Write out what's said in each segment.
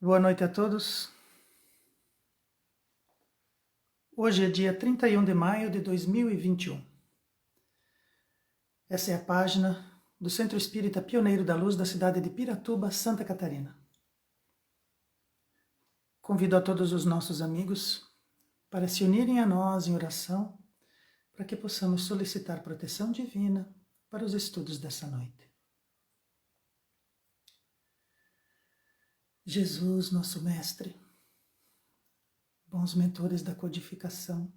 Boa noite a todos. Hoje é dia 31 de maio de 2021. Essa é a página do Centro Espírita Pioneiro da Luz da cidade de Piratuba, Santa Catarina. Convido a todos os nossos amigos para se unirem a nós em oração, para que possamos solicitar proteção divina para os estudos dessa noite. Jesus, nosso Mestre, bons mentores da codificação,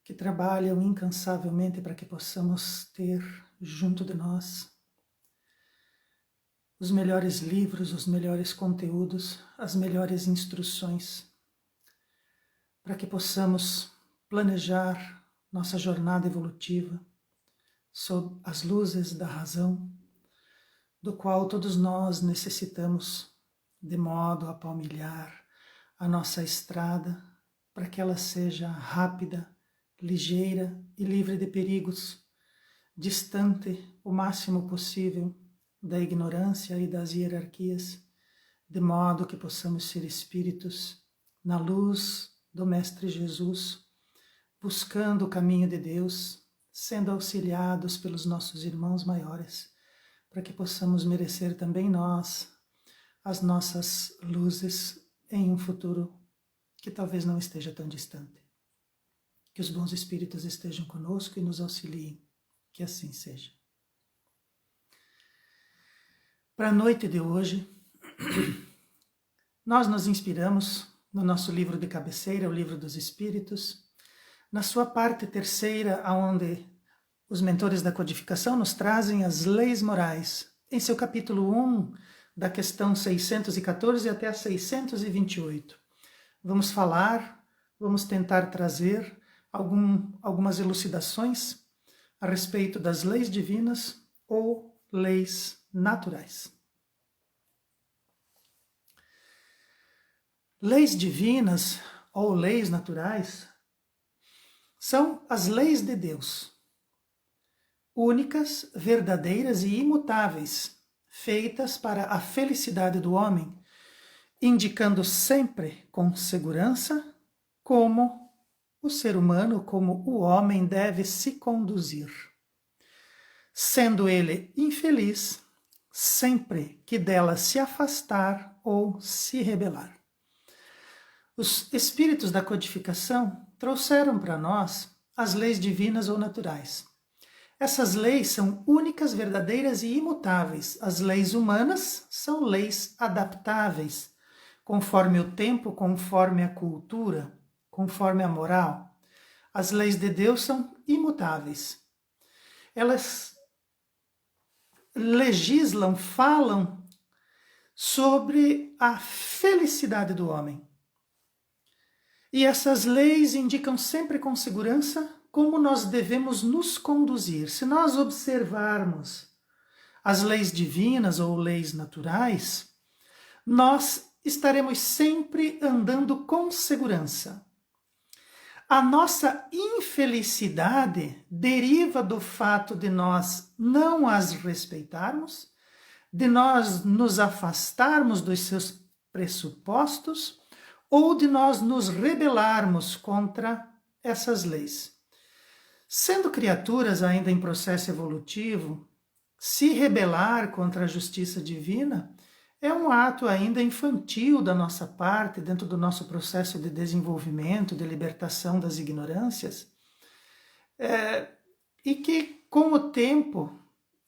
que trabalham incansavelmente para que possamos ter junto de nós os melhores livros, os melhores conteúdos, as melhores instruções, para que possamos planejar nossa jornada evolutiva sob as luzes da razão, do qual todos nós necessitamos, de modo a palmilhar a nossa estrada, para que ela seja rápida, ligeira e livre de perigos, distante o máximo possível da ignorância e das hierarquias, de modo que possamos ser espíritos na luz do Mestre Jesus, buscando o caminho de Deus, sendo auxiliados pelos nossos irmãos maiores, para que possamos merecer também nós as nossas luzes em um futuro que talvez não esteja tão distante. Que os bons espíritos estejam conosco e nos auxiliem, que assim seja. Para a noite de hoje, nós nos inspiramos no nosso livro de cabeceira, o Livro dos Espíritos, na sua parte terceira, onde os mentores da codificação nos trazem as leis morais, em seu capítulo 1, da questão 614 até a 628. Vamos tentar trazer algumas elucidações a respeito das leis divinas ou leis naturais. Leis divinas ou leis naturais são as leis de Deus, únicas, verdadeiras e imutáveis, feitas para a felicidade do homem, indicando sempre com segurança como o ser humano, como o homem deve se conduzir, sendo ele infeliz sempre que dela se afastar ou se rebelar. Os espíritos da codificação trouxeram para nós as leis divinas ou naturais. Essas leis são únicas, verdadeiras e imutáveis. As leis humanas são leis adaptáveis, conforme o tempo, conforme a cultura, conforme a moral. As leis de Deus são imutáveis. Elas legislam, falam sobre a felicidade do homem. E essas leis indicam sempre com segurança como nós devemos nos conduzir. Se nós observarmos as leis divinas ou leis naturais, nós estaremos sempre andando com segurança. A nossa infelicidade deriva do fato de nós não as respeitarmos, de nós nos afastarmos dos seus pressupostos ou de nós nos rebelarmos contra essas leis. Sendo criaturas ainda em processo evolutivo, se rebelar contra a justiça divina é um ato ainda infantil da nossa parte, dentro do nosso processo de desenvolvimento, de libertação das ignorâncias, e que com o tempo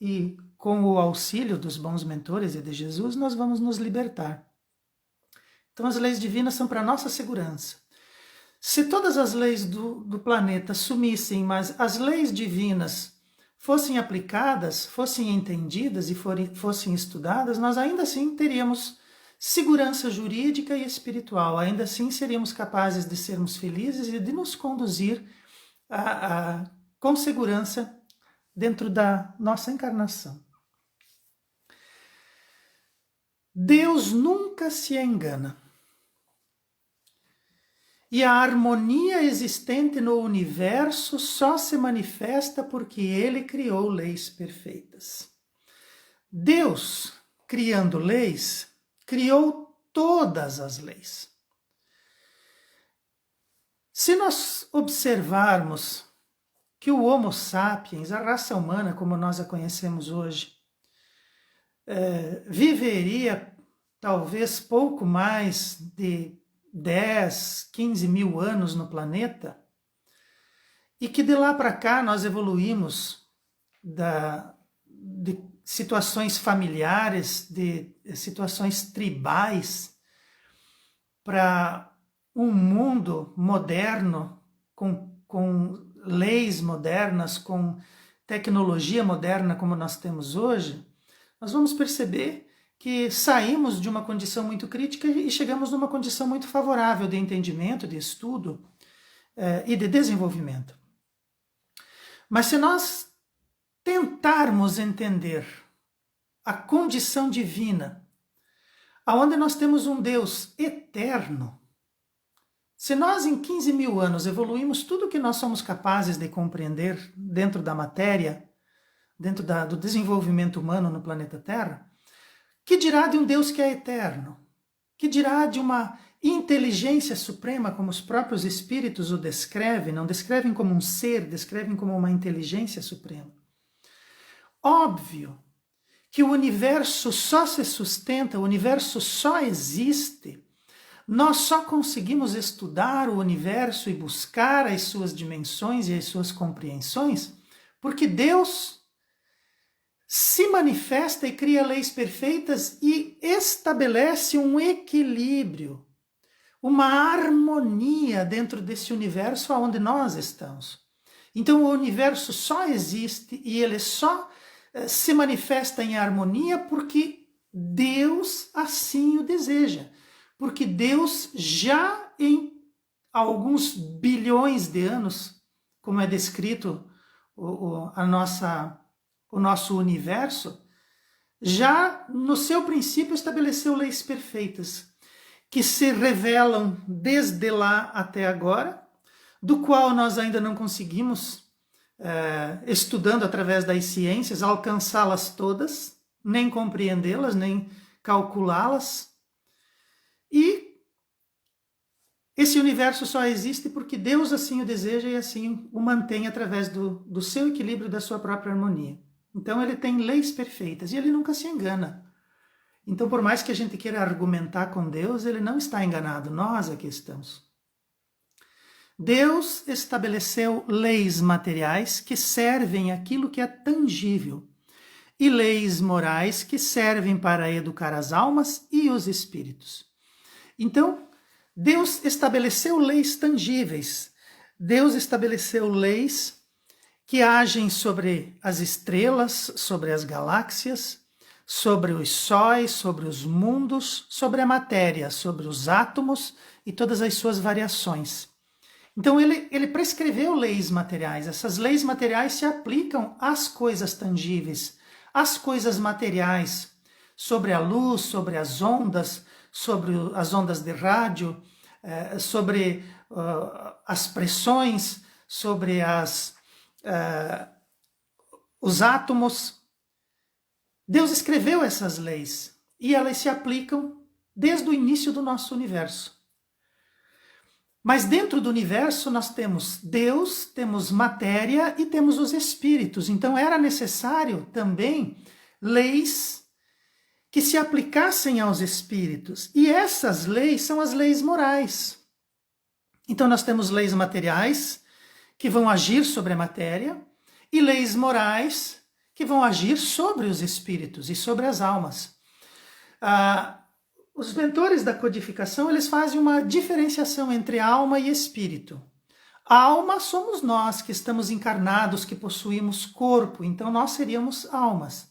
e com o auxílio dos bons mentores e de Jesus, nós vamos nos libertar. Então as leis divinas são para a nossa segurança. Se todas as leis do planeta sumissem, mas as leis divinas fossem aplicadas, fossem entendidas e fossem estudadas, nós ainda assim teríamos segurança jurídica e espiritual, ainda assim seríamos capazes de sermos felizes e de nos conduzir com segurança dentro da nossa encarnação. Deus nunca se engana. E a harmonia existente no universo só se manifesta porque ele criou leis perfeitas. Deus, criando leis, criou todas as leis. Se nós observarmos que o Homo sapiens, a raça humana como nós a conhecemos hoje, viveria talvez pouco mais de 10, 15 mil anos no planeta, e que de lá para cá nós evoluímos de situações familiares, de situações tribais, para um mundo moderno, com leis modernas, com tecnologia moderna como nós temos hoje, nós vamos perceber que saímos de uma condição muito crítica e chegamos numa condição muito favorável de entendimento, de estudo e de desenvolvimento. Mas se nós tentarmos entender a condição divina, aonde nós temos um Deus eterno, se nós em 15 mil anos evoluímos tudo o que nós somos capazes de compreender dentro da matéria, dentro do desenvolvimento humano no planeta Terra, que dirá de um Deus que é eterno? Que dirá de uma inteligência suprema, como os próprios espíritos o descrevem? Não descrevem como um ser, descrevem como uma inteligência suprema. Óbvio que o universo só se sustenta, o universo só existe, nós só conseguimos estudar o universo e buscar as suas dimensões e as suas compreensões porque Deus se manifesta e cria leis perfeitas e estabelece um equilíbrio, uma harmonia dentro desse universo onde nós estamos. Então o universo só existe e ele só se manifesta em harmonia porque Deus assim o deseja. Porque Deus já em alguns bilhões de anos, como é descrito o nosso universo, já no seu princípio estabeleceu leis perfeitas, que se revelam desde lá até agora, do qual nós ainda não conseguimos, estudando através das ciências, alcançá-las todas, nem compreendê-las, nem calculá-las. E esse universo só existe porque Deus assim o deseja e assim o mantém através do seu equilíbrio, da sua própria harmonia. Então ele tem leis perfeitas e ele nunca se engana. Então por mais que a gente queira argumentar com Deus, ele não está enganado, nós aqui estamos. Deus estabeleceu leis materiais que servem àquilo que é tangível e leis morais que servem para educar as almas e os espíritos. Então, Deus estabeleceu leis tangíveis, Deus estabeleceu leis que agem sobre as estrelas, sobre as galáxias, sobre os sóis, sobre os mundos, sobre a matéria, sobre os átomos e todas as suas variações. Então ele prescreveu leis materiais. Essas leis materiais se aplicam às coisas tangíveis, às coisas materiais, sobre a luz, sobre as ondas de rádio, sobre as pressões, sobre os átomos. Deus escreveu essas leis e elas se aplicam desde o início do nosso universo. Mas dentro do universo nós temos Deus, temos matéria e temos os espíritos. Então era necessário também leis que se aplicassem aos espíritos. E essas leis são as leis morais. Então nós temos leis materiais que vão agir sobre a matéria e leis morais que vão agir sobre os espíritos e sobre as almas. Os mentores da codificação, eles fazem uma diferenciação entre alma e espírito. A alma somos nós que estamos encarnados, que possuímos corpo, então nós seríamos almas.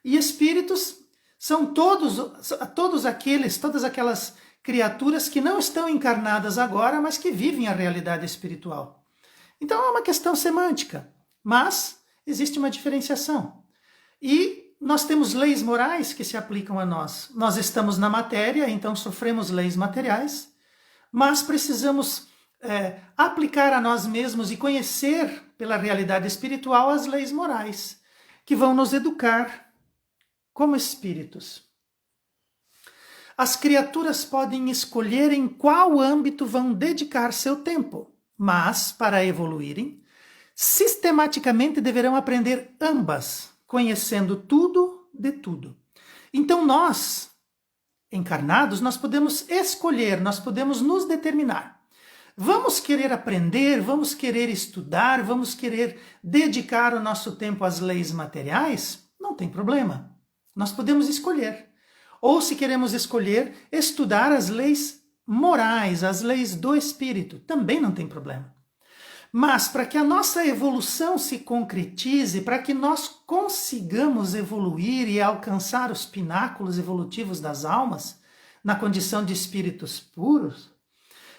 E espíritos são todas aquelas criaturas que não estão encarnadas agora, mas que vivem a realidade espiritual. Então é uma questão semântica, mas existe uma diferenciação. E nós temos leis morais que se aplicam a nós. Nós estamos na matéria, então sofremos leis materiais, mas precisamos aplicar a nós mesmos e conhecer pela realidade espiritual as leis morais, que vão nos educar como espíritos. As criaturas podem escolher em qual âmbito vão dedicar seu tempo, mas, para evoluírem, sistematicamente deverão aprender ambas, conhecendo tudo de tudo. Então nós, encarnados, nós podemos escolher, nós podemos nos determinar. Vamos querer aprender, vamos querer estudar, vamos querer dedicar o nosso tempo às leis materiais? Não tem problema. Nós podemos escolher. Ou se queremos escolher, estudar as leis morais, as leis do espírito, também não tem problema. Mas para que a nossa evolução se concretize, para que nós consigamos evoluir e alcançar os pináculos evolutivos das almas, na condição de espíritos puros,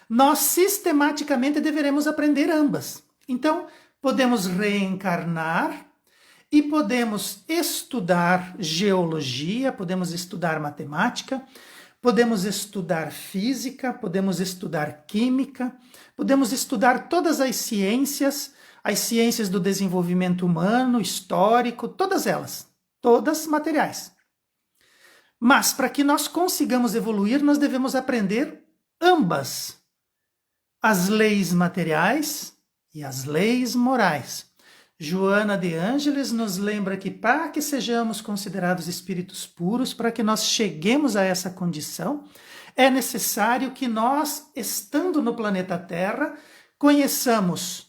nós sistematicamente deveremos aprender ambas. Então, podemos reencarnar e podemos estudar geologia, podemos estudar matemática, podemos estudar física, podemos estudar química, podemos estudar todas as ciências do desenvolvimento humano, histórico, todas elas, todas materiais. Mas para que nós consigamos evoluir, nós devemos aprender ambas, as leis materiais e as leis morais. Joana de Ângeles nos lembra que para que sejamos considerados espíritos puros, para que nós cheguemos a essa condição, é necessário que nós, estando no planeta Terra, conheçamos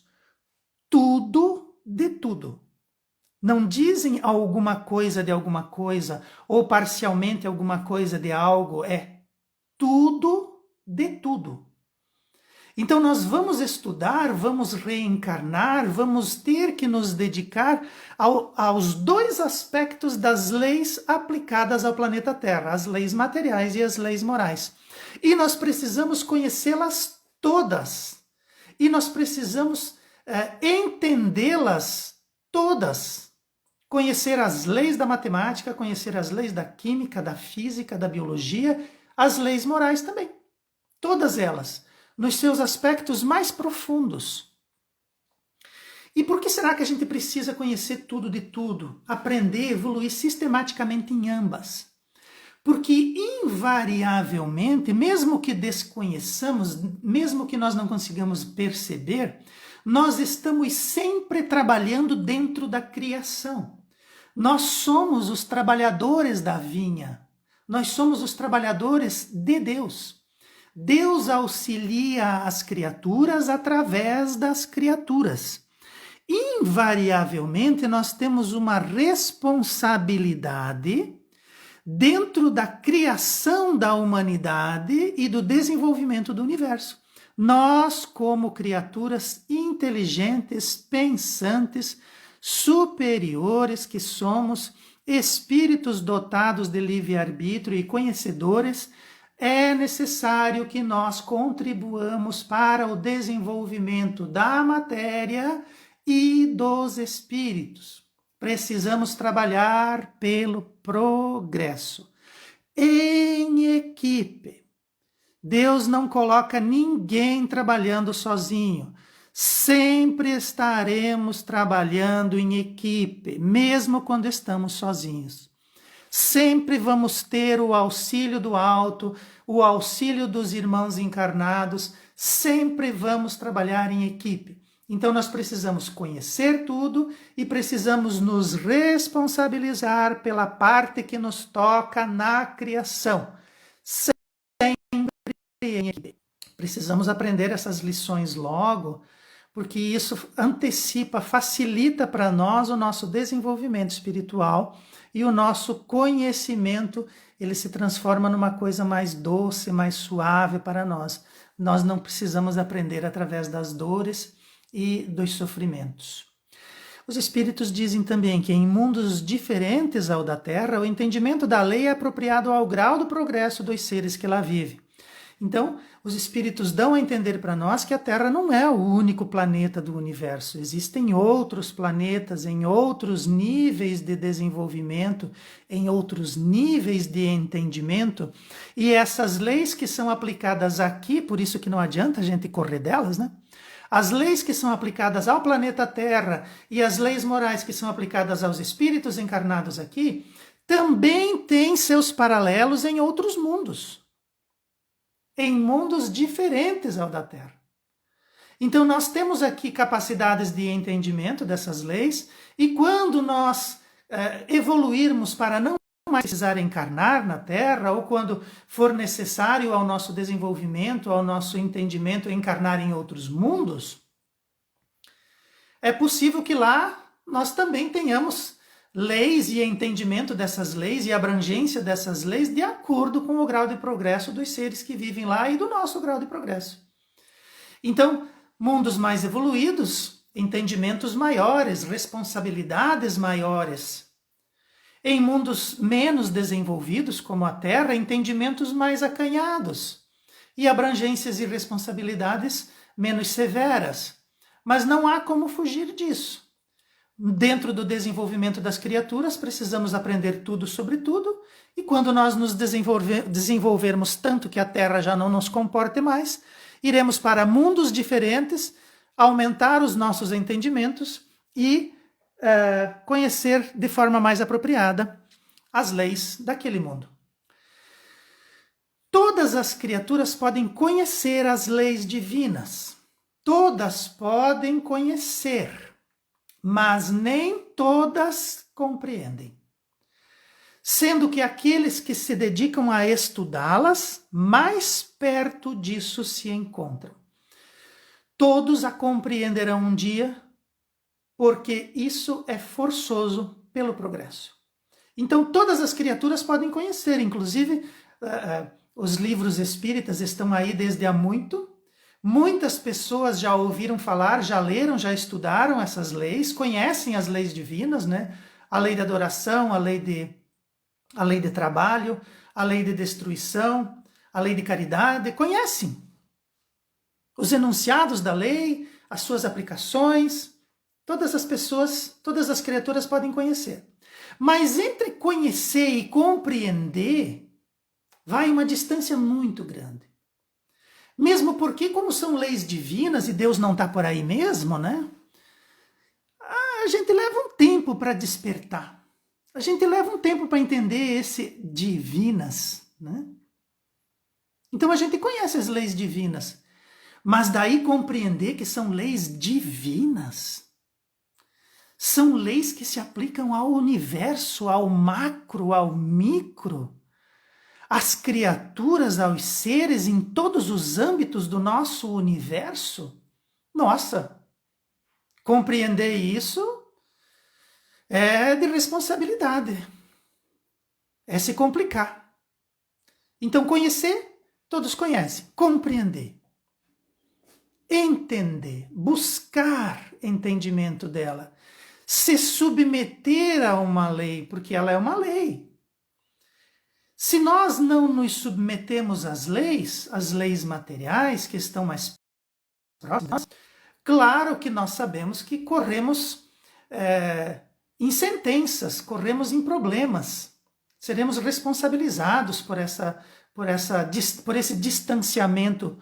tudo de tudo. Não dizem alguma coisa de alguma coisa, ou parcialmente alguma coisa de algo, é tudo de tudo. Então nós vamos estudar, vamos reencarnar, vamos ter que nos dedicar aos dois aspectos das leis aplicadas ao planeta Terra, as leis materiais e as leis morais. E nós precisamos conhecê-las todas. E nós precisamos entendê-las todas. Conhecer as leis da matemática, conhecer as leis da química, da física, da biologia, as leis morais também. Todas elas, nos seus aspectos mais profundos. E por que será que a gente precisa conhecer tudo de tudo? Aprender, evoluir sistematicamente em ambas. Porque invariavelmente, mesmo que desconheçamos, mesmo que nós não consigamos perceber, nós estamos sempre trabalhando dentro da criação. Nós somos os trabalhadores da vinha. Nós somos os trabalhadores de Deus. Deus auxilia as criaturas através das criaturas. Invariavelmente, nós temos uma responsabilidade dentro da criação da humanidade e do desenvolvimento do universo. Nós, como criaturas inteligentes, pensantes, superiores que somos, espíritos dotados de livre-arbítrio e conhecedores, é necessário que nós contribuamos para o desenvolvimento da matéria e dos espíritos. Precisamos trabalhar pelo progresso, em equipe. Deus não coloca ninguém trabalhando sozinho. Sempre estaremos trabalhando em equipe, mesmo quando estamos sozinhos. Sempre vamos ter o auxílio do alto, o auxílio dos irmãos encarnados, sempre vamos trabalhar em equipe. Então nós precisamos conhecer tudo e precisamos nos responsabilizar pela parte que nos toca na criação. Sempre em equipe. Precisamos aprender essas lições logo, porque isso antecipa, facilita para nós o nosso desenvolvimento espiritual e o nosso conhecimento, ele se transforma numa coisa mais doce, mais suave para nós. Nós não precisamos aprender através das dores e dos sofrimentos. Os espíritos dizem também que em mundos diferentes ao da Terra, o entendimento da lei é apropriado ao grau do progresso dos seres que lá vivem. Então, os espíritos dão a entender para nós que a Terra não é o único planeta do universo. Existem outros planetas em outros níveis de desenvolvimento, em outros níveis de entendimento, e essas leis que são aplicadas aqui, por isso que não adianta a gente correr delas, né? As leis que são aplicadas ao planeta Terra e as leis morais que são aplicadas aos espíritos encarnados aqui também tem seus paralelos em outros mundos, em mundos diferentes ao da Terra. Então nós temos aqui capacidades de entendimento dessas leis, e quando nós evoluirmos para não mais precisar encarnar na Terra, ou quando for necessário ao nosso desenvolvimento, ao nosso entendimento encarnar em outros mundos, é possível que lá nós também tenhamos leis e entendimento dessas leis e abrangência dessas leis de acordo com o grau de progresso dos seres que vivem lá e do nosso grau de progresso. Então, mundos mais evoluídos, entendimentos maiores, responsabilidades maiores. Em mundos menos desenvolvidos, como a Terra, entendimentos mais acanhados e abrangências e responsabilidades menos severas. Mas não há como fugir disso. Dentro do desenvolvimento das criaturas, precisamos aprender tudo sobre tudo, e quando nós nos desenvolvermos tanto que a Terra já não nos comporte mais, iremos para mundos diferentes, aumentar os nossos entendimentos e conhecer de forma mais apropriada as leis daquele mundo. Todas as criaturas podem conhecer as leis divinas. Todas podem conhecer, mas nem todas compreendem. Sendo que aqueles que se dedicam a estudá-las, mais perto disso se encontram. Todos a compreenderão um dia, porque isso é forçoso pelo progresso. Então todas as criaturas podem conhecer, inclusive os livros espíritas estão aí desde há muito. Muitas pessoas já ouviram falar, já leram, já estudaram essas leis, conhecem as leis divinas, né? A lei da adoração, a lei de trabalho, a lei de destruição, a lei de caridade, conhecem os enunciados da lei, as suas aplicações. Todas as pessoas, todas as criaturas podem conhecer. Mas entre conhecer e compreender, vai uma distância muito grande. Mesmo porque, como são leis divinas e Deus não está por aí mesmo, né? A gente leva um tempo para despertar. A gente leva um tempo para entender esse divinas, né? Então a gente conhece as leis divinas, mas daí compreender que são leis divinas, são leis que se aplicam ao universo, ao macro, ao micro, às criaturas, aos seres, em todos os âmbitos do nosso universo. Nossa, compreender isso é de responsabilidade, é se complicar. Então conhecer, todos conhecem. Compreender, entender, buscar entendimento dela, se submeter a uma lei, porque ela é uma lei. Se nós não nos submetemos às leis materiais que estão mais próximas, claro que nós sabemos que corremos em sentenças, corremos em problemas, seremos responsabilizados por esse distanciamento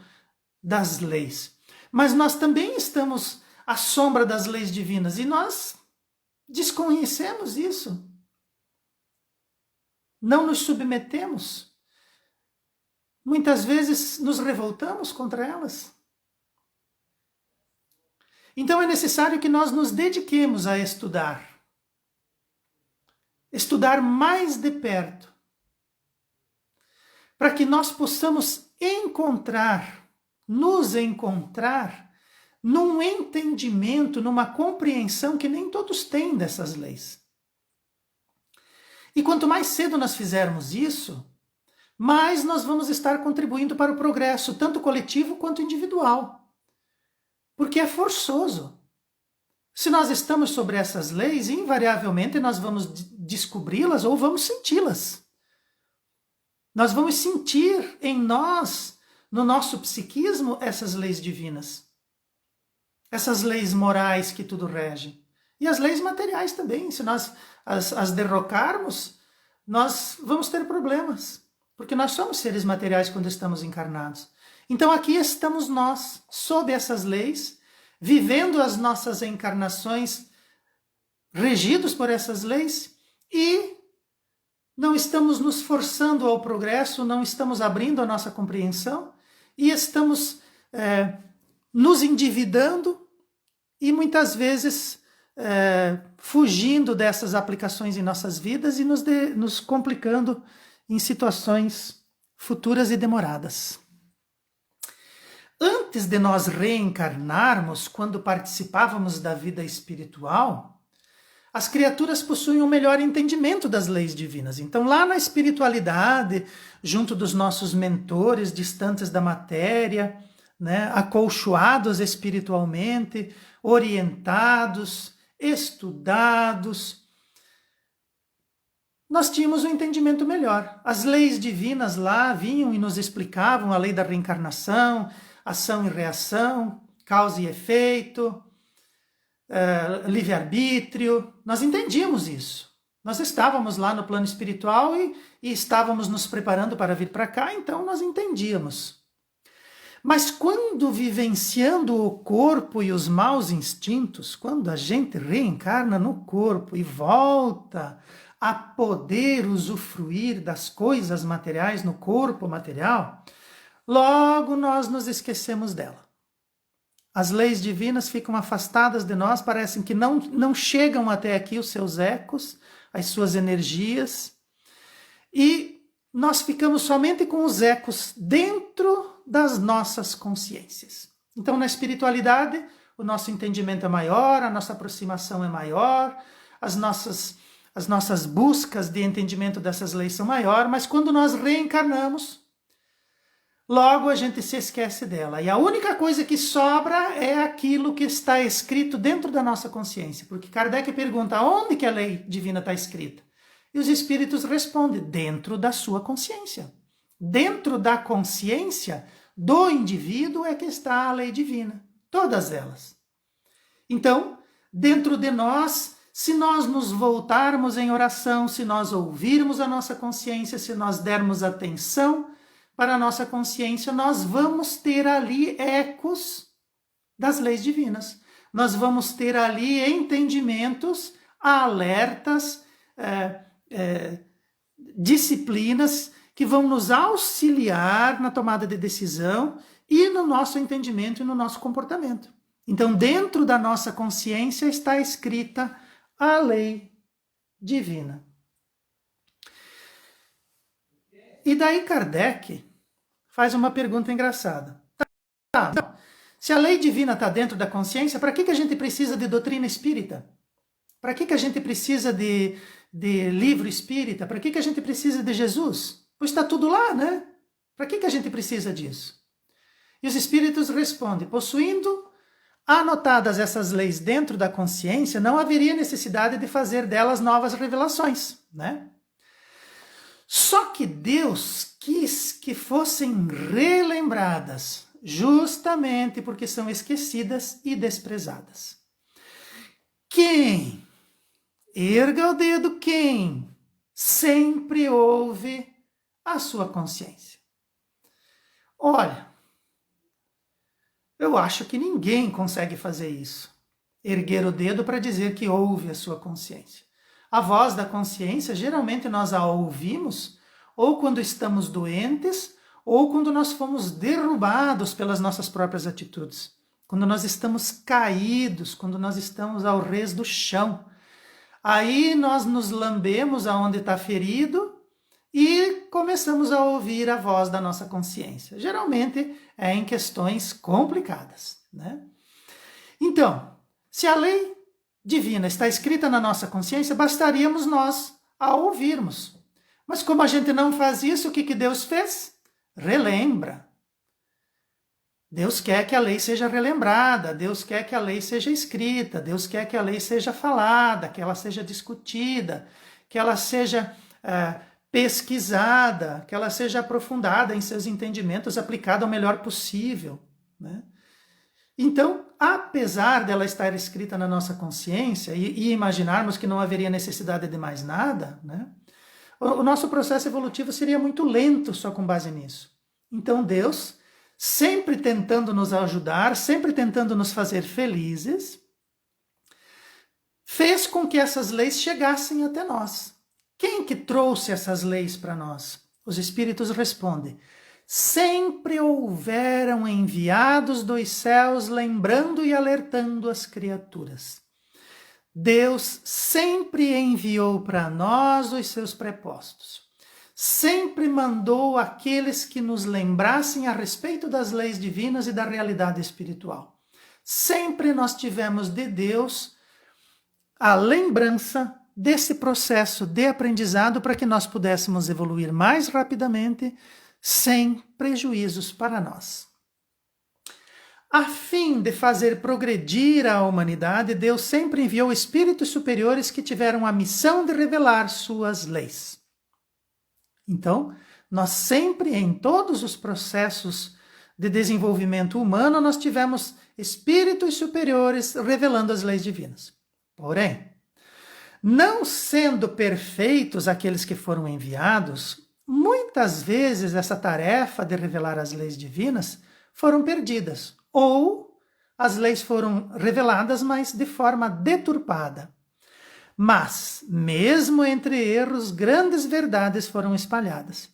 das leis. Mas nós também estamos à sombra das leis divinas e nós desconhecemos isso. Não nos submetemos. Muitas vezes nos revoltamos contra elas. Então é necessário que nós nos dediquemos a estudar. Estudar mais de perto. Para que nós possamos nos encontrar num entendimento, numa compreensão que nem todos têm dessas leis. E quanto mais cedo nós fizermos isso, mais nós vamos estar contribuindo para o progresso, tanto coletivo quanto individual. Porque é forçoso. Se nós estamos sobre essas leis, invariavelmente nós vamos descobri-las ou vamos senti-las. Nós vamos sentir em nós, no nosso psiquismo, essas leis divinas. Essas leis morais que tudo regem. E as leis materiais também, se nós as derrocarmos, nós vamos ter problemas, porque nós somos seres materiais quando estamos encarnados. Então aqui estamos nós, sob essas leis, vivendo as nossas encarnações, regidos por essas leis, e não estamos nos forçando ao progresso, não estamos abrindo a nossa compreensão e estamos nos endividando e muitas vezes fugindo dessas aplicações em nossas vidas e nos complicando em situações futuras e demoradas. Antes de nós reencarnarmos, quando participávamos da vida espiritual, as criaturas possuem um melhor entendimento das leis divinas. Então, lá na espiritualidade, junto dos nossos mentores distantes da matéria, né, acolchoados espiritualmente, orientados, estudados, nós tínhamos um entendimento melhor. As leis divinas lá vinham e nos explicavam a lei da reencarnação, ação e reação, causa e efeito, livre-arbítrio. Nós entendíamos isso. Nós estávamos lá no plano espiritual e estávamos nos preparando para vir para cá, então nós entendíamos. Mas quando vivenciando o corpo e os maus instintos, quando a gente reencarna no corpo e volta a poder usufruir das coisas materiais no corpo material, logo nós nos esquecemos dela. As leis divinas ficam afastadas de nós, parecem que não chegam até aqui os seus ecos, as suas energias, e nós ficamos somente com os ecos dentro das nossas consciências. Então, na espiritualidade, o nosso entendimento é maior, a nossa aproximação é maior, as nossas buscas de entendimento dessas leis são maior, mas quando nós reencarnamos, logo a gente se esquece dela. E a única coisa que sobra é aquilo que está escrito dentro da nossa consciência. Porque Kardec pergunta, onde que a lei divina está escrita? E os espíritos respondem, dentro da sua consciência. Dentro da consciência do indivíduo é que está a lei divina. Todas elas. Então, dentro de nós, se nós nos voltarmos em oração, se nós ouvirmos a nossa consciência, se nós dermos atenção para a nossa consciência, nós vamos ter ali ecos das leis divinas. Nós vamos ter ali entendimentos, alertas, disciplinas que vão nos auxiliar na tomada de decisão e no nosso entendimento e no nosso comportamento. Então, dentro da nossa consciência está escrita a lei divina. E daí Kardec faz uma pergunta engraçada. Tá, se a lei divina está dentro da consciência, para que a gente precisa de doutrina espírita? Para que a gente precisa de livro espírita? Para que a gente precisa de Jesus? Pois está tudo lá, né? Para que a gente precisa disso? E os espíritos respondem, possuindo anotadas essas leis dentro da consciência, não haveria necessidade de fazer delas novas revelações, né? Só que Deus quis que fossem relembradas, justamente porque são esquecidas e desprezadas. Quem, erga o dedo, quem sempre ouve a sua consciência? Olha, eu acho que ninguém consegue fazer isso. Erguer o dedo para dizer que ouve a sua consciência. A voz da consciência, geralmente nós a ouvimos ou quando estamos doentes ou quando nós fomos derrubados pelas nossas próprias atitudes. Quando nós estamos caídos, quando nós estamos ao rés do chão. Aí nós nos lambemos aonde está ferido e começamos a ouvir a voz da nossa consciência. Geralmente é em questões complicadas, né? Então, se a lei divina está escrita na nossa consciência, bastaríamos nós a ouvirmos. Mas como a gente não faz isso, o que Deus fez? Relembra. Deus quer que a lei seja relembrada, Deus quer que a lei seja escrita, Deus quer que a lei seja falada, que ela seja discutida, que ela seja pesquisada, que ela seja aprofundada em seus entendimentos, aplicada o melhor possível, né? Então, apesar dela estar escrita na nossa consciência e imaginarmos que não haveria necessidade de mais nada, né? O nosso processo evolutivo seria muito lento só com base nisso. Então Deus, sempre tentando nos ajudar, sempre tentando nos fazer felizes, fez com que essas leis chegassem até nós. Quem que trouxe essas leis para nós? Os Espíritos respondem: sempre houveram enviados dos céus lembrando e alertando as criaturas. Deus sempre enviou para nós os seus prepostos. Sempre mandou aqueles que nos lembrassem a respeito das leis divinas e da realidade espiritual. Sempre nós tivemos de Deus a lembrança desse processo de aprendizado para que nós pudéssemos evoluir mais rapidamente, sem prejuízos para nós. A fim de fazer progredir a humanidade, Deus sempre enviou espíritos superiores que tiveram a missão de revelar suas leis. Então, nós sempre, em todos os processos de desenvolvimento humano, nós tivemos espíritos superiores revelando as leis divinas. Porém, não sendo perfeitos aqueles que foram enviados, muitas vezes essa tarefa de revelar as leis divinas foram perdidas, ou as leis foram reveladas, mas de forma deturpada. Mas, mesmo entre erros, grandes verdades foram espalhadas.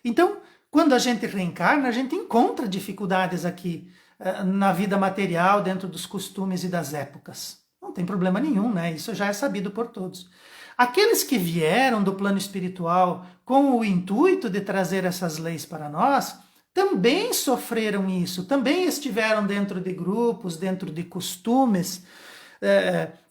Então, quando a gente reencarna, a gente encontra dificuldades aqui na vida material, dentro dos costumes e das épocas. Não tem problema nenhum, né? Isso já é sabido por todos. Aqueles que vieram do plano espiritual com o intuito de trazer essas leis para nós, também sofreram isso, também estiveram dentro de grupos, dentro de costumes,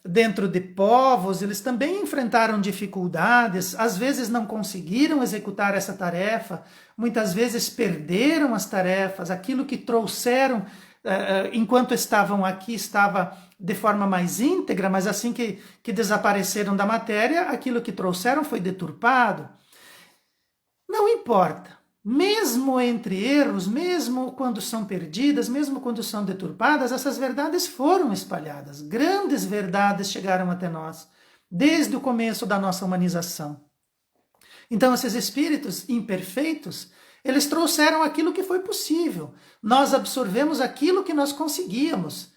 dentro de povos, eles também enfrentaram dificuldades, às vezes não conseguiram executar essa tarefa, muitas vezes perderam as tarefas, aquilo que trouxeram enquanto estavam aqui estava de forma mais íntegra, mas assim que desapareceram da matéria, aquilo que trouxeram foi deturpado. Não importa. Mesmo entre erros, mesmo quando são perdidas, mesmo quando são deturpadas, essas verdades foram espalhadas. Grandes verdades chegaram até nós, desde o começo da nossa humanização. Então, esses espíritos imperfeitos, eles trouxeram aquilo que foi possível. Nós absorvemos aquilo que nós conseguíamos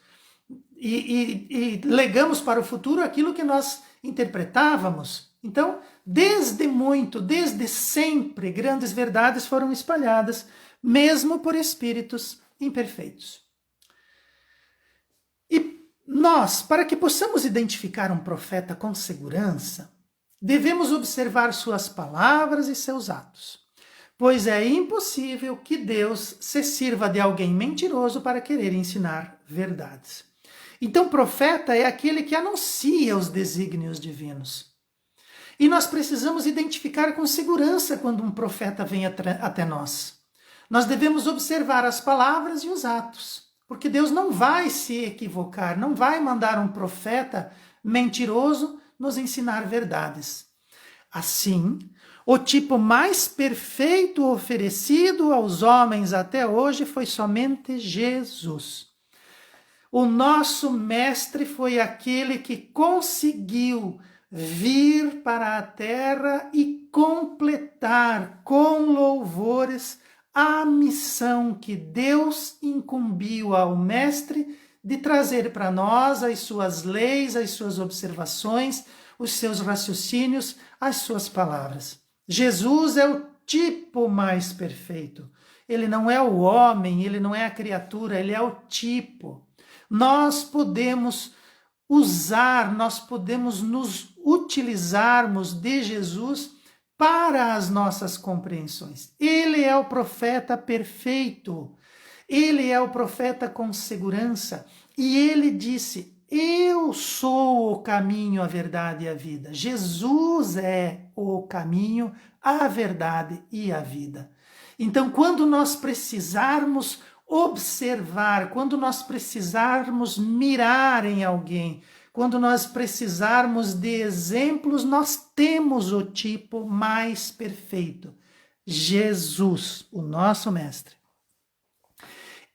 e legamos para o futuro aquilo que nós interpretávamos. Então, desde sempre, grandes verdades foram espalhadas, mesmo por espíritos imperfeitos. E nós, para que possamos identificar um profeta com segurança, devemos observar suas palavras e seus atos, pois é impossível que Deus se sirva de alguém mentiroso para querer ensinar verdades. Então, profeta é aquele que anuncia os desígnios divinos. E nós precisamos identificar com segurança quando um profeta vem até nós. Nós devemos observar as palavras e os atos, porque Deus não vai se equivocar, não vai mandar um profeta mentiroso nos ensinar verdades. Assim, o tipo mais perfeito oferecido aos homens até hoje foi somente Jesus. O nosso mestre foi aquele que conseguiu vir para a terra e completar com louvores a missão que Deus incumbiu ao mestre de trazer para nós as suas leis, as suas observações, os seus raciocínios, as suas palavras. Jesus é o tipo mais perfeito. Ele não é o homem, ele não é a criatura, ele é o tipo. Nós podemos nós podemos nos utilizarmos de Jesus para as nossas compreensões. Ele é o profeta perfeito, ele é o profeta com segurança, e ele disse: eu sou o caminho, a verdade e a vida. Jesus é o caminho, a verdade e a vida. Então, quando nós precisarmos observar, quando nós precisarmos mirar em alguém, quando nós precisarmos de exemplos, nós temos o tipo mais perfeito, Jesus, o nosso mestre.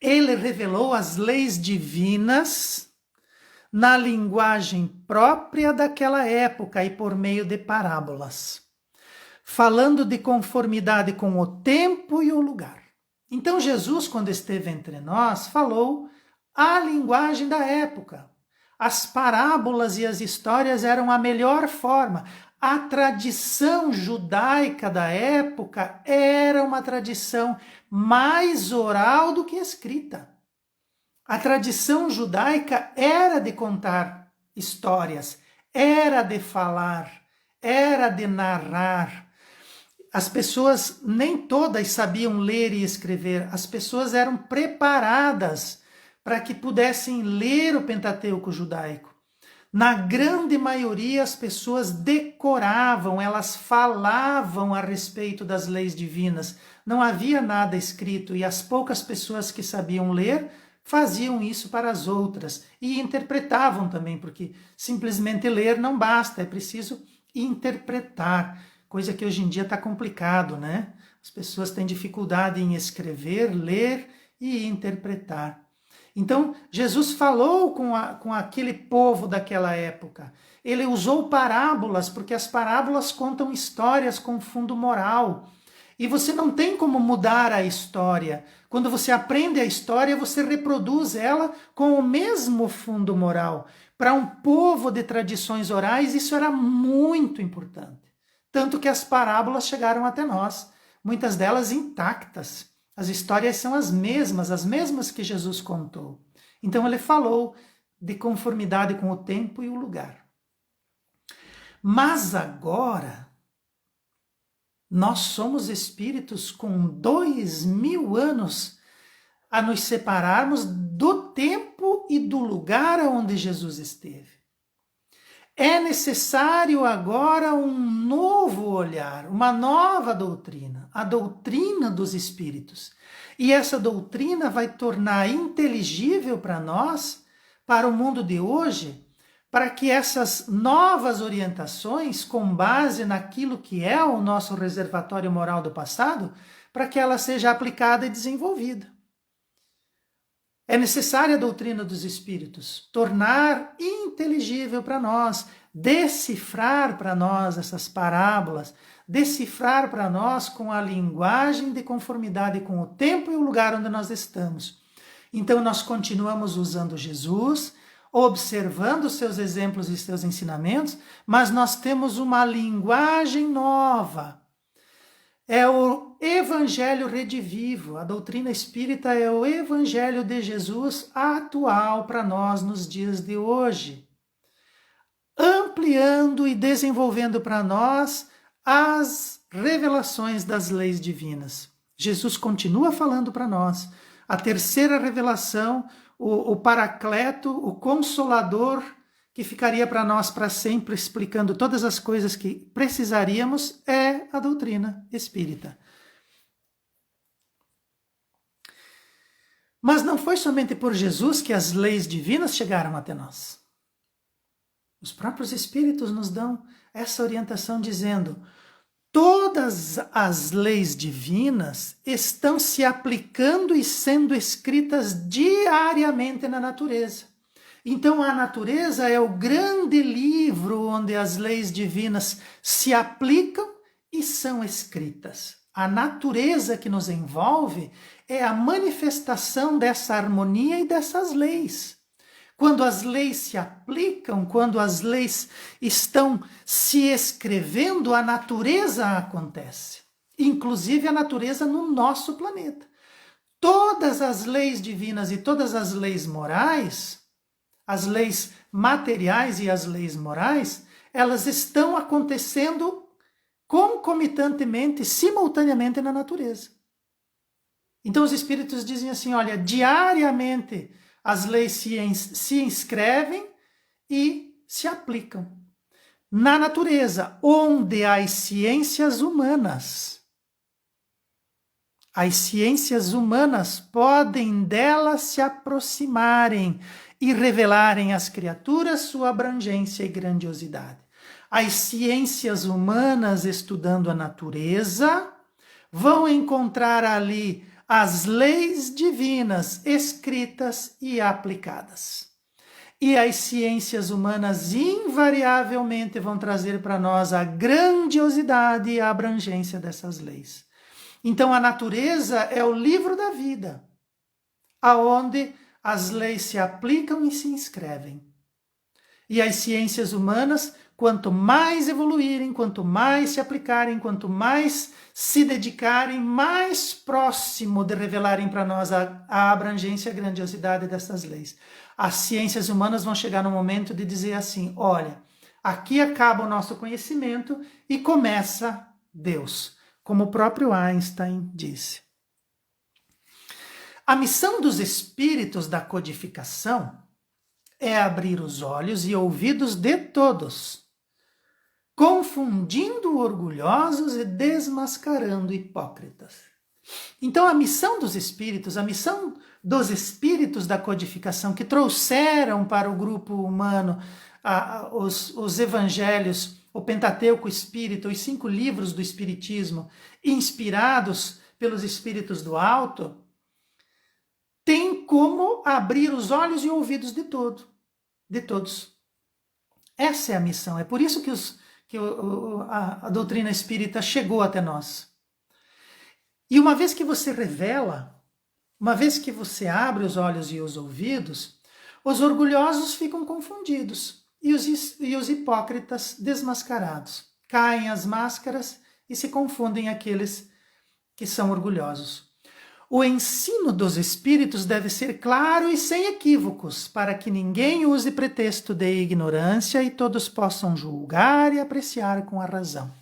Ele revelou as leis divinas na linguagem própria daquela época e por meio de parábolas, falando de conformidade com o tempo e o lugar. Então Jesus, quando esteve entre nós, falou a linguagem da época. As parábolas e as histórias eram a melhor forma. A tradição judaica da época era uma tradição mais oral do que escrita. A tradição judaica era de contar histórias, era de falar, era de narrar. As pessoas nem todas sabiam ler e escrever, as pessoas eram preparadas para que pudessem ler o Pentateuco judaico. Na grande maioria, as pessoas decoravam, elas falavam a respeito das leis divinas. Não havia nada escrito e as poucas pessoas que sabiam ler faziam isso para as outras e interpretavam também, porque simplesmente ler não basta, é preciso interpretar, coisa que hoje em dia está complicado, né? As pessoas têm dificuldade em escrever, ler e interpretar. Então, Jesus falou com aquele povo daquela época. Ele usou parábolas, porque as parábolas contam histórias com fundo moral. E você não tem como mudar a história. Quando você aprende a história, você reproduz ela com o mesmo fundo moral. Para um povo de tradições orais, isso era muito importante. Tanto que as parábolas chegaram até nós, muitas delas intactas. As histórias são as mesmas que Jesus contou. Então ele falou de conformidade com o tempo e o lugar. Mas agora, nós somos espíritos com 2000 anos a nos separarmos do tempo e do lugar onde Jesus esteve. É necessário agora um novo olhar, uma nova doutrina, a doutrina dos espíritos. E essa doutrina vai tornar inteligível para nós, para o mundo de hoje, para que essas novas orientações, com base naquilo que é o nosso reservatório moral do passado, para que ela seja aplicada e desenvolvida. É necessária a doutrina dos espíritos, tornar inteligível para nós, decifrar para nós essas parábolas, decifrar para nós com a linguagem de conformidade com o tempo e o lugar onde nós estamos. Então nós continuamos usando Jesus, observando seus exemplos e seus ensinamentos, mas nós temos uma linguagem nova. É o Evangelho redivivo, a doutrina espírita é o Evangelho de Jesus atual para nós nos dias de hoje, ampliando e desenvolvendo para nós as revelações das leis divinas. Jesus continua falando para nós. A terceira revelação, o Paracleto, o Consolador, que ficaria para nós para sempre explicando todas as coisas que precisaríamos, é a doutrina espírita. Mas não foi somente por Jesus que as leis divinas chegaram até nós. Os próprios espíritos nos dão essa orientação dizendo: todas as leis divinas estão se aplicando e sendo escritas diariamente na natureza. Então a natureza é o grande livro onde as leis divinas se aplicam e são escritas. A natureza que nos envolve é a manifestação dessa harmonia e dessas leis. Quando as leis se aplicam, quando as leis estão se escrevendo, a natureza acontece. Inclusive a natureza no nosso planeta. Todas as leis divinas e todas as leis morais, as leis materiais e as leis morais, elas estão acontecendo concomitantemente, simultaneamente na natureza. Então os espíritos dizem assim, olha, diariamente as leis se inscrevem e se aplicam na natureza, onde as ciências humanas podem delas se aproximarem e revelarem às criaturas sua abrangência e grandiosidade. As ciências humanas, estudando a natureza, vão encontrar ali as leis divinas escritas e aplicadas. E as ciências humanas invariavelmente vão trazer para nós a grandiosidade e a abrangência dessas leis. Então a natureza é o livro da vida, aonde as leis se aplicam e se inscrevem. E as ciências humanas, quanto mais evoluírem, quanto mais se aplicarem, quanto mais se dedicarem, mais próximo de revelarem para nós a abrangência e a grandiosidade dessas leis. As ciências humanas vão chegar no momento de dizer assim, olha, aqui acaba o nosso conhecimento e começa Deus, como o próprio Einstein disse. A missão dos espíritos da codificação é abrir os olhos e ouvidos de todos, confundindo orgulhosos e desmascarando hipócritas. Então a missão dos espíritos da codificação que trouxeram para o grupo humano os evangelhos, o Pentateuco Espírita, os 5 livros do Espiritismo, inspirados pelos espíritos do alto, tem como abrir os olhos e ouvidos de todos. Essa é a missão. É por isso que a doutrina espírita chegou até nós. E uma vez que você revela, uma vez que você abre os olhos e os ouvidos, os orgulhosos ficam confundidos e os hipócritas desmascarados. Caem as máscaras e se confundem aqueles que são orgulhosos. O ensino dos espíritos deve ser claro e sem equívocos, para que ninguém use pretexto de ignorância e todos possam julgar e apreciar com a razão.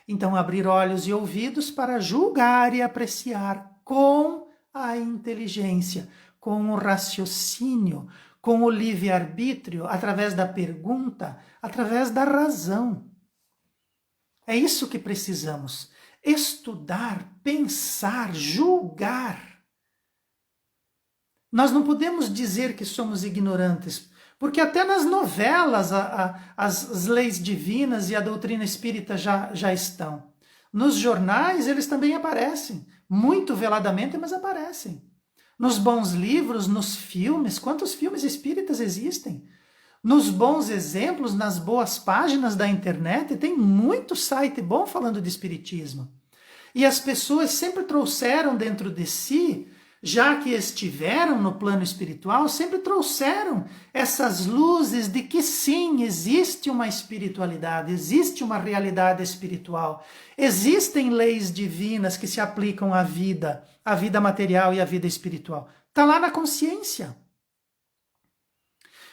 Então, abrir olhos e ouvidos para julgar e apreciar com a inteligência, com o raciocínio, com o livre-arbítrio, através da pergunta, através da razão. É isso que precisamos. Estudar, pensar, julgar. Nós não podemos dizer que somos ignorantes, porque até nas novelas as leis divinas e a doutrina espírita já estão. Nos jornais eles também aparecem, muito veladamente, mas aparecem. Nos bons livros, nos filmes, quantos filmes espíritas existem? Nos bons exemplos, nas boas páginas da internet, tem muito site bom falando de espiritismo. E as pessoas sempre trouxeram dentro de si, já que estiveram no plano espiritual, sempre trouxeram essas luzes de que sim, existe uma espiritualidade, existe uma realidade espiritual, existem leis divinas que se aplicam à vida material e à vida espiritual. Está lá na consciência.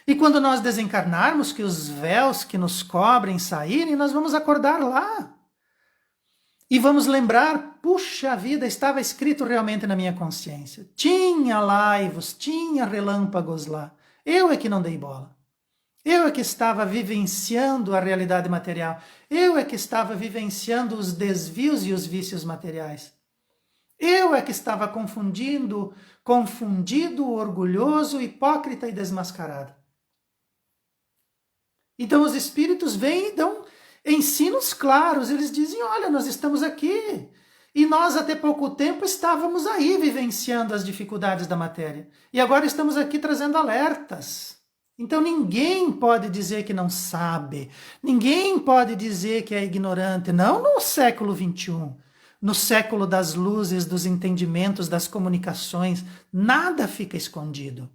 E quando nós desencarnarmos, que os véus que nos cobrem saírem, nós vamos acordar lá. E vamos lembrar, puxa vida, estava escrito realmente na minha consciência. Tinha laivos, tinha relâmpagos lá. Eu é que não dei bola. Eu é que estava vivenciando a realidade material. Eu é que estava vivenciando os desvios e os vícios materiais. Eu é que estava confundido, orgulhoso, hipócrita e desmascarado. Então os espíritos vêm e dão ensinos claros. Eles dizem, olha, nós estamos aqui. E nós até pouco tempo estávamos aí vivenciando as dificuldades da matéria. E agora estamos aqui trazendo alertas. Então ninguém pode dizer que não sabe. Ninguém pode dizer que é ignorante. Não no século XXI. No século das luzes, dos entendimentos, das comunicações. Nada fica escondido.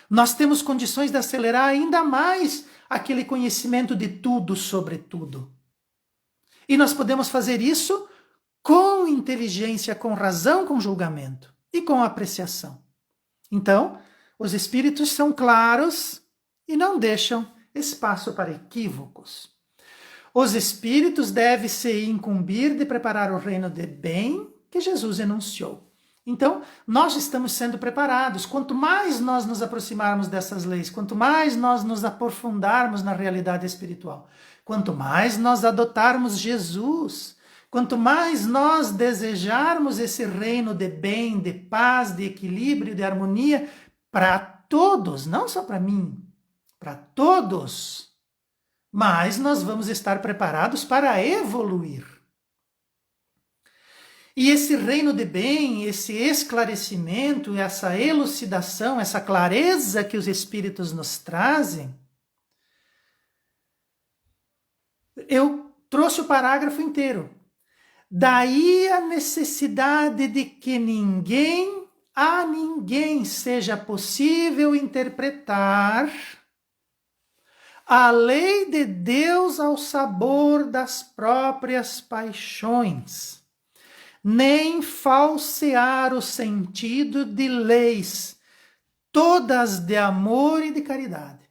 Nós temos condições de acelerar ainda mais aquele conhecimento de tudo sobre tudo. E nós podemos fazer isso com inteligência, com razão, com julgamento e com apreciação. Então, os espíritos são claros e não deixam espaço para equívocos. Os espíritos devem se incumbir de preparar o reino de bem que Jesus enunciou. Então, nós estamos sendo preparados. Quanto mais nós nos aproximarmos dessas leis, quanto mais nós nos aprofundarmos na realidade espiritual, quanto mais nós adotarmos Jesus, quanto mais nós desejarmos esse reino de bem, de paz, de equilíbrio, de harmonia, para todos, não só para mim, para todos, mais nós vamos estar preparados para evoluir. E esse reino de bem, esse esclarecimento, essa elucidação, essa clareza que os espíritos nos trazem, eu trouxe o parágrafo inteiro. Daí a necessidade de que a ninguém seja possível interpretar A lei de Deus ao sabor das próprias paixões, nem falsear o sentido de leis, todas de amor e de caridade.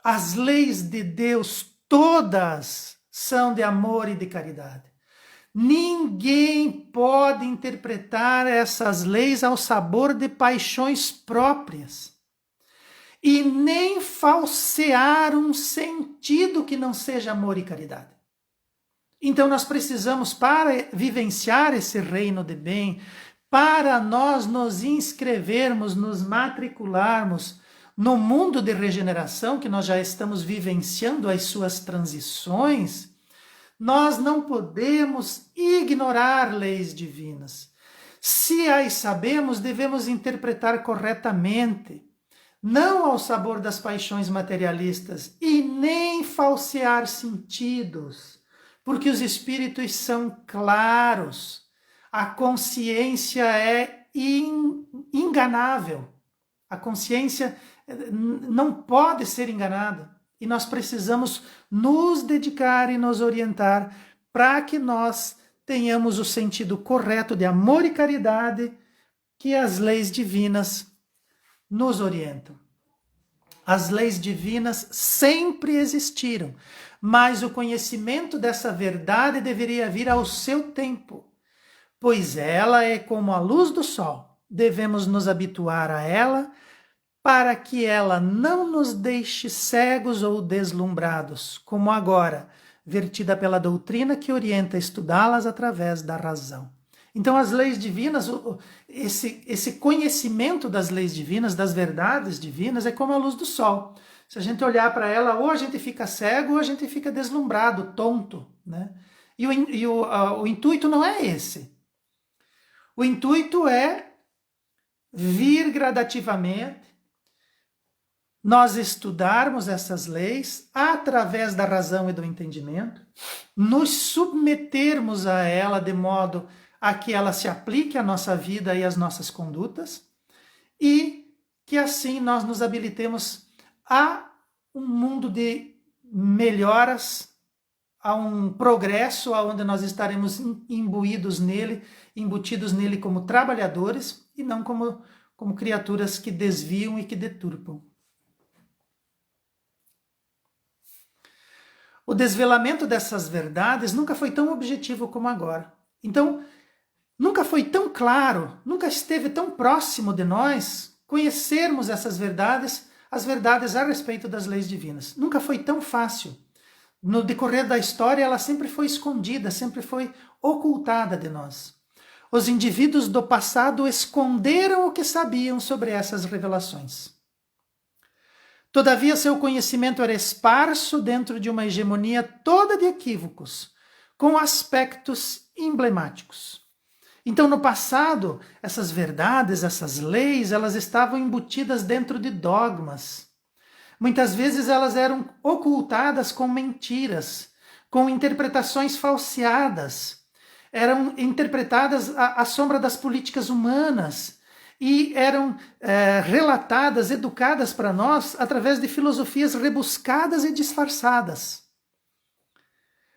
As leis de Deus, todas, são de amor e de caridade. Ninguém pode interpretar essas leis ao sabor de paixões próprias e nem falsear um sentido que não seja amor e caridade. Então nós precisamos, para vivenciar esse reino de bem, para nós nos inscrevermos, nos matricularmos no mundo de regeneração, que nós já estamos vivenciando as suas transições, nós não podemos ignorar leis divinas. Se as sabemos, devemos interpretar corretamente, não ao sabor das paixões materialistas e nem falsear sentidos, porque os espíritos são claros, a consciência é enganável, a consciência não pode ser enganada e nós precisamos nos dedicar e nos orientar para que nós tenhamos o sentido correto de amor e caridade que as leis divinas nos orientam. As leis divinas sempre existiram, mas o conhecimento dessa verdade deveria vir ao seu tempo, pois ela é como a luz do sol. Devemos nos habituar a ela para que ela não nos deixe cegos ou deslumbrados, como agora, vertida pela doutrina que orienta a estudá-las através da razão. Então as leis divinas, esse conhecimento das leis divinas, das verdades divinas, é como a luz do sol. Se a gente olhar para ela, ou a gente fica cego, ou a gente fica deslumbrado, tonto, né? E o intuito não é esse. O intuito é vir gradativamente, nós estudarmos essas leis através da razão e do entendimento, nos submetermos a ela de modo a que ela se aplique à nossa vida e às nossas condutas, e que assim nós nos habilitemos a um mundo de melhoras, a um progresso onde nós estaremos embutidos nele como trabalhadores e não como criaturas que desviam e que deturpam. O desvelamento dessas verdades nunca foi tão objetivo como agora. Então, nunca foi tão claro, nunca esteve tão próximo de nós conhecermos essas verdades, as verdades a respeito das leis divinas. Nunca foi tão fácil. No decorrer da história, ela sempre foi escondida, sempre foi ocultada de nós. Os indivíduos do passado esconderam o que sabiam sobre essas revelações. Todavia, seu conhecimento era esparso dentro de uma hegemonia toda de equívocos, com aspectos emblemáticos. Então, no passado, essas verdades, essas leis, elas estavam embutidas dentro de dogmas. Muitas vezes elas eram ocultadas com mentiras, com interpretações falseadas. Eram interpretadas à sombra das políticas humanas e eram relatadas, educadas para nós através de filosofias rebuscadas e disfarçadas.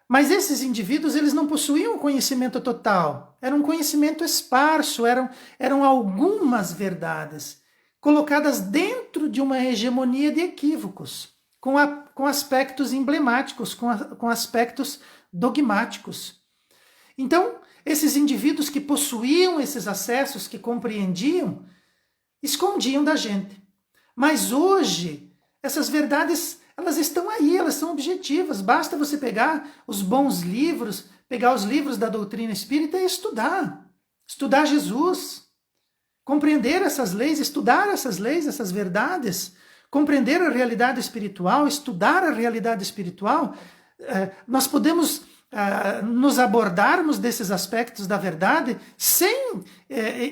Mas esses indivíduos, eles não possuíam o conhecimento total, era um conhecimento esparso, eram algumas verdades colocadas dentro de uma hegemonia de equívocos, com aspectos emblemáticos, com aspectos dogmáticos. Então, esses indivíduos que possuíam esses acessos, que compreendiam, escondiam da gente. Mas hoje, essas verdades, elas estão aí, elas são objetivas. Basta você pegar os bons livros, pegar os livros da doutrina espírita e estudar. Estudar Jesus. Compreender essas leis, estudar essas leis, essas verdades. Compreender a realidade espiritual, estudar a realidade espiritual. Nós podemos nos abordarmos desses aspectos da verdade sem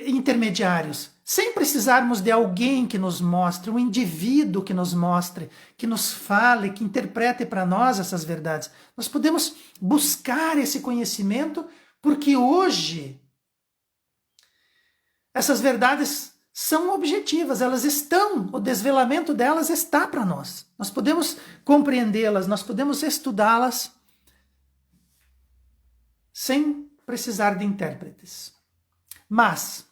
intermediários, sem precisarmos de alguém que nos mostre, um indivíduo que nos mostre, que nos fale, que interprete para nós essas verdades. Nós podemos buscar esse conhecimento porque hoje essas verdades são objetivas, elas estão, o desvelamento delas está para nós. Nós podemos compreendê-las, nós podemos estudá-las sem precisar de intérpretes. Mas,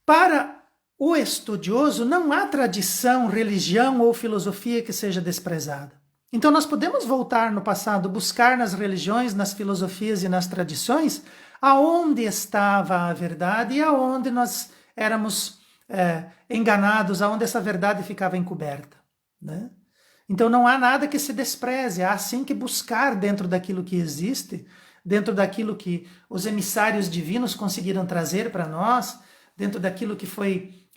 para o estudioso, não há tradição, religião ou filosofia que seja desprezada. Então nós podemos voltar no passado, buscar nas religiões, nas filosofias e nas tradições, aonde estava a verdade e aonde nós éramos enganados, aonde essa verdade ficava encoberta, né? Então não há nada que se despreze, há sim que buscar dentro daquilo que existe, dentro daquilo que os emissários divinos conseguiram trazer para nós, dentro daquilo que foi,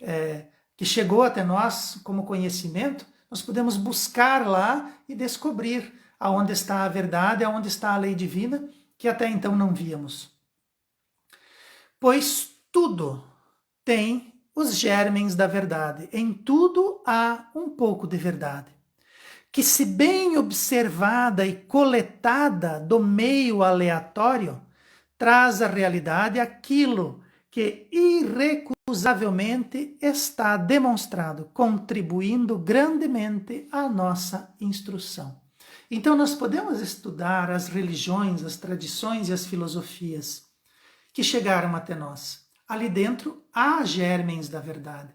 que chegou até nós como conhecimento, nós podemos buscar lá e descobrir aonde está a verdade, aonde está a lei divina, que até então não víamos. Pois tudo tem os germens da verdade, em tudo há um pouco de verdade, que se bem observada e coletada do meio aleatório, traz à realidade aquilo que irrecusavelmente está demonstrado, contribuindo grandemente à nossa instrução. Então nós podemos estudar as religiões, as tradições e as filosofias que chegaram até nós. Ali dentro há germens da verdade.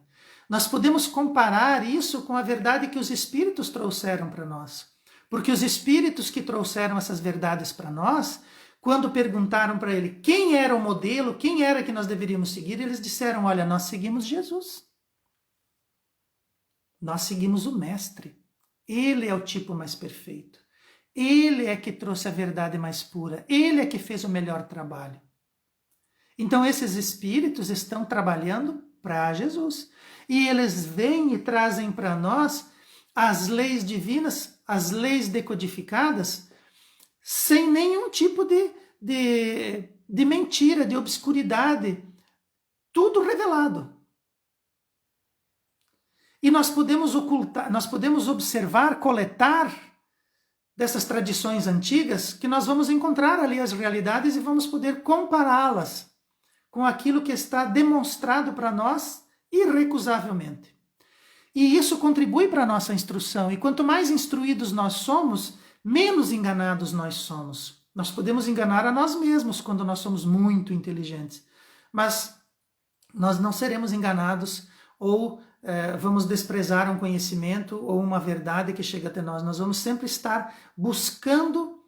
Nós podemos comparar isso com a verdade que os espíritos trouxeram para nós. Porque os espíritos que trouxeram essas verdades para nós, quando perguntaram para ele quem era o modelo, quem era que nós deveríamos seguir, eles disseram, olha, nós seguimos Jesus. Nós seguimos o Mestre. Ele é o tipo mais perfeito. Ele é que trouxe a verdade mais pura. Ele é que fez o melhor trabalho. Então esses espíritos estão trabalhando para Jesus. E eles vêm e trazem para nós as leis divinas, as leis decodificadas, sem nenhum tipo de mentira, de obscuridade. Tudo revelado. E nós podemos ocultar, nós podemos observar, coletar dessas tradições antigas, que nós vamos encontrar ali as realidades e vamos poder compará-las com aquilo que está demonstrado para nós irrecusavelmente. E isso contribui para a nossa instrução. E quanto mais instruídos nós somos, menos enganados nós somos. Nós podemos enganar a nós mesmos quando nós somos muito inteligentes. Mas nós não seremos enganados ou vamos desprezar um conhecimento ou uma verdade que chega até nós. Nós vamos sempre estar buscando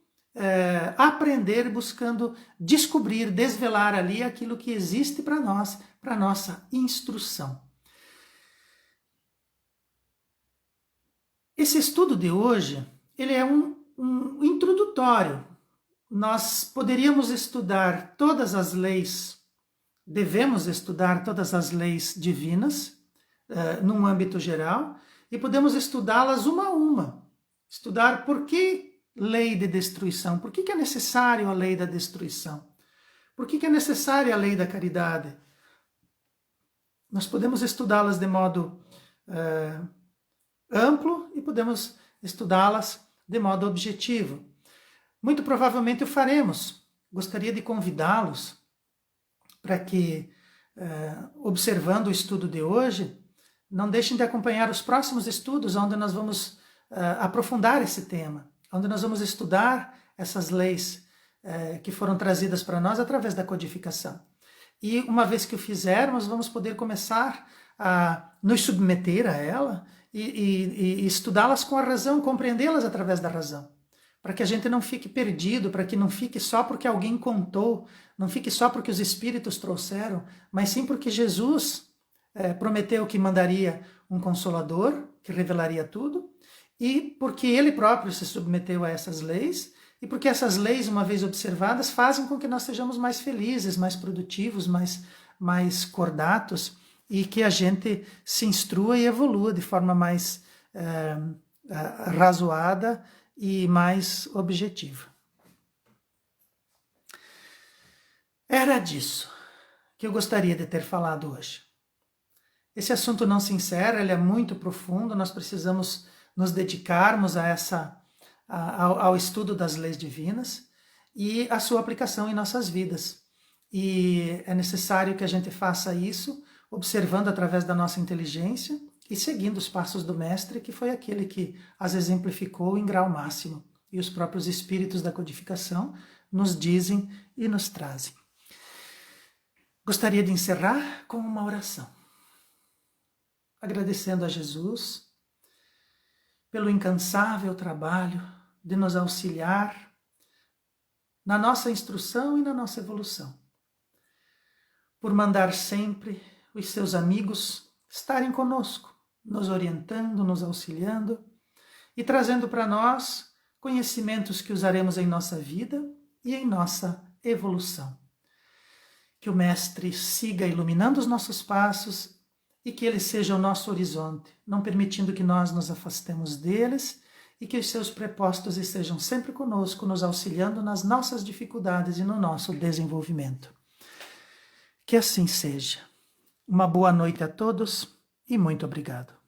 aprender, buscando descobrir, desvelar ali aquilo que existe para nós, para nossa instrução. Esse estudo de hoje, ele é um introdutório. Nós poderíamos estudar todas as leis, devemos estudar todas as leis divinas, num âmbito geral, e podemos estudá-las uma a uma. Estudar por que lei de destruição, por que é necessário a lei da destruição? Por que é necessária a lei da caridade? Nós podemos estudá-las de modo amplo e podemos estudá-las de modo objetivo. Muito provavelmente o faremos. Gostaria de convidá-los para que, observando o estudo de hoje, não deixem de acompanhar os próximos estudos, onde nós vamos aprofundar esse tema, onde nós vamos estudar essas leis que foram trazidas para nós através da codificação. E uma vez que o fizermos, vamos poder começar a nos submeter a ela e estudá-las com a razão, compreendê-las através da razão, para que a gente não fique perdido, para que não fique só porque alguém contou, não fique só porque os espíritos trouxeram, mas sim porque Jesus prometeu que mandaria um consolador, que revelaria tudo, e porque ele próprio se submeteu a essas leis, e porque essas leis, uma vez observadas, fazem com que nós sejamos mais felizes, mais produtivos, mais cordatos, e que a gente se instrua e evolua de forma mais razoada e mais objetiva. Era disso que eu gostaria de ter falado hoje. Esse assunto não se encerra, ele é muito profundo, nós precisamos nos dedicarmos ao estudo das leis divinas e a sua aplicação em nossas vidas. E é necessário que a gente faça isso observando através da nossa inteligência e seguindo os passos do Mestre, que foi aquele que as exemplificou em grau máximo. E os próprios espíritos da codificação nos dizem e nos trazem. Gostaria de encerrar com uma oração, agradecendo a Jesus pelo incansável trabalho de nos auxiliar na nossa instrução e na nossa evolução, por mandar sempre os seus amigos estarem conosco, nos orientando, nos auxiliando e trazendo para nós conhecimentos que usaremos em nossa vida e em nossa evolução. Que o Mestre siga iluminando os nossos passos e que ele seja o nosso horizonte, não permitindo que nós nos afastemos deles e que os seus prepostos estejam sempre conosco, nos auxiliando nas nossas dificuldades e no nosso desenvolvimento. Que assim seja. Uma boa noite a todos e muito obrigado.